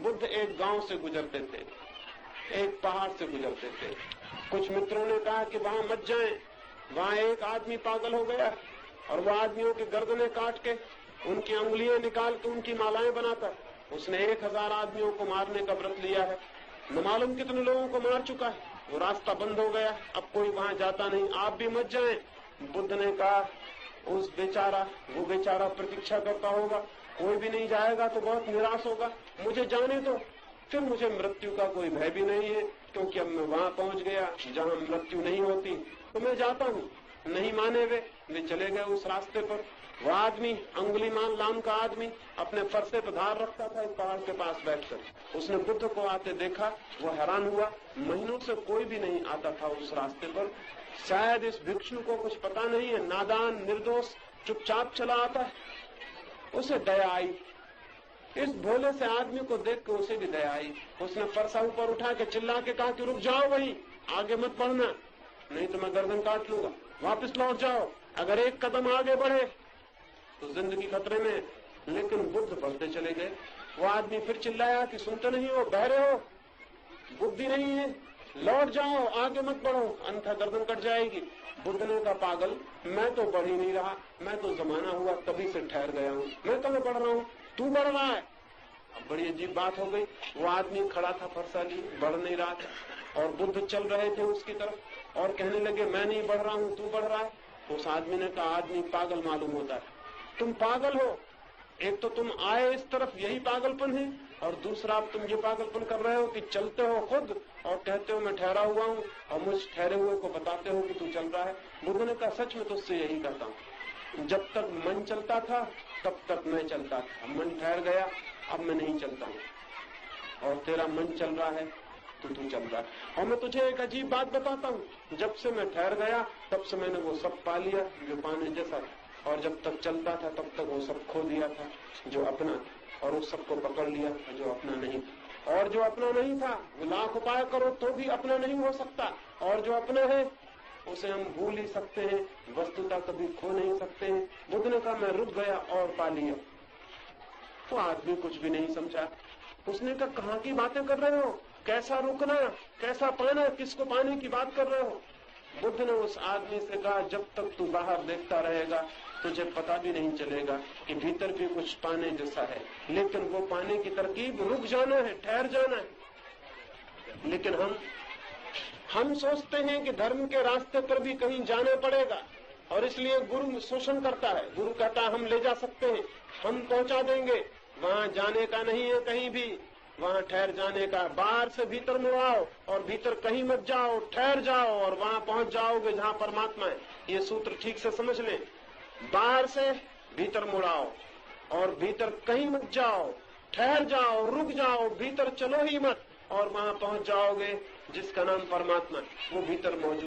बुद्ध एक गांव से गुजरते थे, एक पहाड़ से गुजरते थे। कुछ मित्रों ने कहा कि वहां मत जाएं, वहां एक आदमी पागल हो गया और वह आदमियों की गर्दनें काट के उनकी अंगुलियां निकाल के उनकी मालाएं बनाता। उसने 1000 आदमियों को मारने का व्रत लिया है, न मालूम कितने लोगों को मार चुका है। वो रास्ता बंद हो गया, अब कोई वहां जाता नहीं, आप भी मत जाएं। बुद्ध ने कहा वो बेचारा प्रतीक्षा करता होगा, कोई भी नहीं जाएगा तो बहुत निराश होगा, मुझे जाने दो। फिर मुझे मृत्यु का कोई भय भी नहीं है, क्योंकि अब मैं वहां पहुंच गया जहां मृत्यु नहीं होती, तो मैं जाता हूँ। नहीं माने वे चले गए उस रास्ते पर। वह आदमी, अंगुलीमाल नाम का आदमी, अपने फरसे पर धार रखता था, इस पहाड़ के पास बैठकर। उसने बुद्ध को आते देखा, वो हैरान हुआ, महीनों से कोई भी नहीं आता था उस रास्ते पर। शायद इस भिक्षु को कुछ पता नहीं है, नादान निर्दोष चुपचाप चला आता है। उसे दया आई, इस भोले से आदमी को देख के उसे भी दया आई। उसने फरसा ऊपर उठा के चिल्ला के कहा कि रुक जाओ, वहीं आगे मत बढ़ना, नहीं तो मैं गर्दन काट लूंगा, वापस लौट जाओ। अगर एक कदम आगे बढ़े तो जिंदगी खतरे में। लेकिन बुद्ध बढ़ते चले गए। वो आदमी फिर चिल्लाया कि सुनते नहीं हो, बहरे हो, बुद्धि नहीं है, लौट जाओ, आगे मत बढ़ो, अन्यथा गर्दन कट जाएगी। बुद्ध ने कहा पागल, मैं तो बढ़ ही नहीं रहा, मैं तो जमाना हुआ तभी से ठहर गया हूँ, मैं कहाँ बढ़ रहा हूँ, तू बढ़ रहा है। अब बड़ी अजीब बात हो गई। वो आदमी खड़ा था फरसा लिए, बढ़ नहीं रहा था, और बुद्ध चल रहे थे उसकी तरफ और कहने लगे मैं नहीं बढ़ रहा हूँ, तू बढ़ रहा है। उस आदमी ने कहा आदमी पागल मालूम होता है, तुम पागल हो। एक तो तुम आए इस तरफ, यही पागलपन है, और दूसरा अब तुम ये पागलपन कर रहे हो कि चलते हो खुद और कहते हो मैं ठहरा हुआ हूँ, और मुझ ठहरे हुए को बताते हो कि तू चल रहा है। बुद्ध ने कहा सच में तुझसे यही कहता हूँ, जब तक मन चलता था तब तक मैं चलता था, मन ठहर गया अब मैं नहीं चलता हूँ, और तेरा मन चल रहा है तो तू चल रहा है। और मैं तुझे एक अजीब बात बताता हूँ, जब से मैं ठहर गया तब से मैंने वो सब पा लिया जो पाने जैसा था, और जब तक चलता था तब तक वो सब खो दिया था जो अपना था, और उस सबको पकड़ लिया था जो अपना नहीं था। और जो अपना नहीं था वो लाख उपाय करो तो भी अपना नहीं हो सकता, और जो अपना है उसे हम भूल ही सकते हैं, वस्तुता कभी खो नहीं सकते हैं। बुद्ध ने कहा मैं रुक गया और पा लिया। तो आदमी कुछ भी नहीं समझा। उसने कहा कहाँ की बातें कर रहे हो, कैसा रुकना, कैसा पाना, किसको पाने की बात कर रहे हो। बुद्ध ने उस आदमी से कहा जब तक तू बाहर देखता रहेगा तुझे पता भी नहीं चलेगा कि भीतर भी कुछ पाने जैसा है, लेकिन वो पाने की तरकीब रुक जाना है, ठहर जाना है। लेकिन हम सोचते हैं कि धर्म के रास्ते पर भी कहीं जाना पड़ेगा, और इसलिए गुरु शोषण करता है। गुरु कहता है हम ले जा सकते हैं, हम पहुंचा देंगे, वहां जाने का नहीं है कहीं भी, वहां ठहर जाने का। बाहर से भीतर मुड़ाओ और भीतर कहीं मत जाओ, ठहर जाओ और वहां पहुंच जाओगे जहां परमात्मा है। ये सूत्र ठीक से समझ लें, बाहर से भीतर मुड़ाओ और भीतर कहीं मत जाओ, ठहर जाओ, रुक जाओ, भीतर चलो ही मत, और वहां पहुंच जाओगे जिसका नाम परमात्मा है, वो भीतर मौजूद।